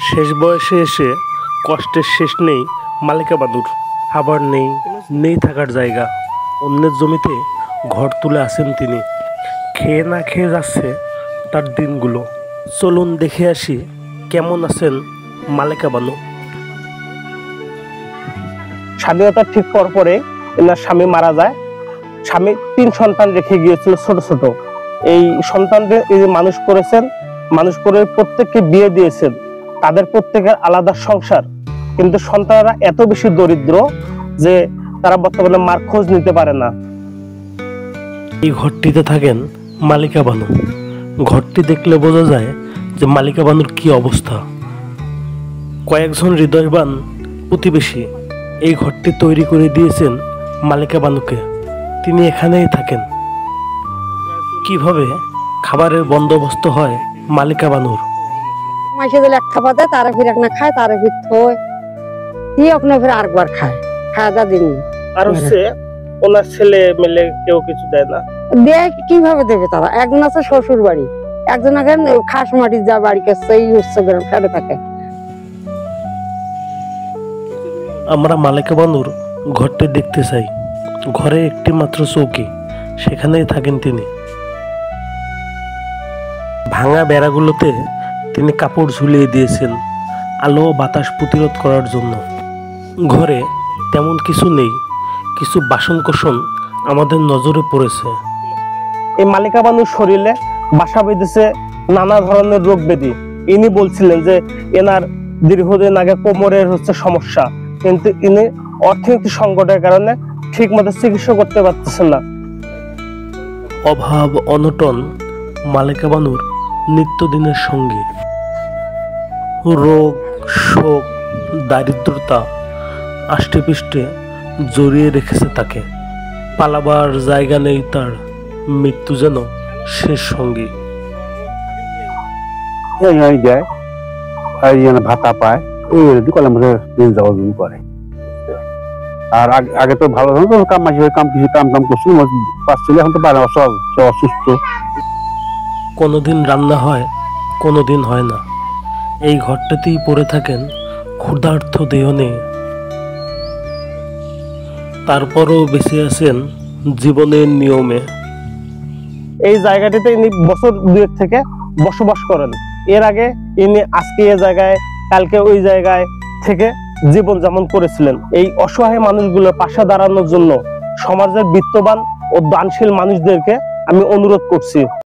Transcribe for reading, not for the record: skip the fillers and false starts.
শেষ বয়সে এসে কষ্টের শেষ নেই মালিকা বানুর। আবার নেই থাকার জায়গা। অন্যের জমিতে ঘর তুলে আছেন তিনি। খেয়ে না খেয়ে যাচ্ছে তার দিনগুলো। চলুন দেখে আসি কেমন আছেন মালিকা বানু। স্বাধীনতার ঠিক পরে এনার স্বামী মারা যায়। স্বামী 3 সন্তান রেখে গিয়েছিল ছোট ছোট। এই সন্তানদের এই যে মানুষ করেছেন, মানুষ করে প্রত্যেককে বিয়ে দিয়েছেন। তাদের প্রত্যেকের আলাদা সংসার, কিন্তু সন্তানরা এত বেশি দরিদ্র যে তারা বর্তমানে মার খোঁজ নিতে পারে না। এই ঘরটিতে থাকেন মালিকা বানু। ঘরটি দেখলে বোঝা যায় যে মালিকা বানুর কি অবস্থা। কয়েকজন হৃদয়বান প্রতিবেশী এই ঘরটি তৈরি করে দিয়েছেন মালিকা বানুকে। তিনি এখানেই থাকেন। কিভাবে খাবারের বন্দোবস্ত হয় মালিকা বানুর? মাসে দিলে এক খাবার দেয়, তারা ফির একটা খায়, তারা ফির থয় দিয়ে আপনি ফির আরেকবার খায়। খাওয়া দাওয়া দিন আর হচ্ছে ওনার ছেলে মেলে কেউ কিছু দেয় না। দেয় কিভাবে দেবে তারা? একজন আছে শ্বশুর বাড়ি, একজন এখন খাস মাটির যা বাড়ি করছে এই উৎসবের ফেটে থাকে। আমরা মালিকা বানুর ঘরটি দেখতে চাই। ঘরে একটি মাত্র চৌকি, সেখানেই থাকেন তিনি। ভাঙা বেড়াগুলোতে তিনি কাপড় ঝুলিয়ে দিয়েছেন আলো ও বাতাস প্রতিরোধ করার জন্য। ঘরে তেমন কিছু নেই, কিছু বাসনকোসন আমাদের নজরে পড়েছে। এই মালিকা বানুর শরীরে বাসা বেঁধেছে নানা ধরনের রোগ ব্যাধি। ইনি বলছিলেন যে এনার দীর্ঘদিন আগে কোমরের হচ্ছে সমস্যা, কিন্তু ইনি অর্থনৈতিক সংকটের কারণে ঠিক মতো চিকিৎসা করতে পারতেছেন না। অভাব অনটন মালিকা বানুর নিত্যদিনের সঙ্গী। রোগ শোক দারিদ্রতা আষ্টে পৃষ্ঠে জড়িয়ে রেখেছে তাকে। পালাবার জায়গা নেই তার, মৃত্যু যেন শেষ সঙ্গী। যায় ভাতা পায়, এই কলের মধ্যে দিন যাওয়া করে। আর আগে তো ভালো কাম করছিল, পাচ্ছিল, এখন তো অসুস্থ। কোনোদিন রান্না হয়, কোনোদিন হয় না। এই ঘরটাতেই পড়ে থাকেন ক্ষুধার্ত দেহ নিয়ে। তারপরও বেঁচে আছেন জীবনের নিয়মে। এই জায়গাটিতে ইনি বছর 2 থেকে বসবাস করেন। এর আগে ইনি আজকে এই জায়গায়, কালকে ওই জায়গায় থেকে জীবন যাপন করেছিলেন। এই অসহায় মানুষগুলোর পাশে দাঁড়ানোর জন্য সমাজের বিত্তবান ও দানশীল মানুষদেরকে আমি অনুরোধ করছি।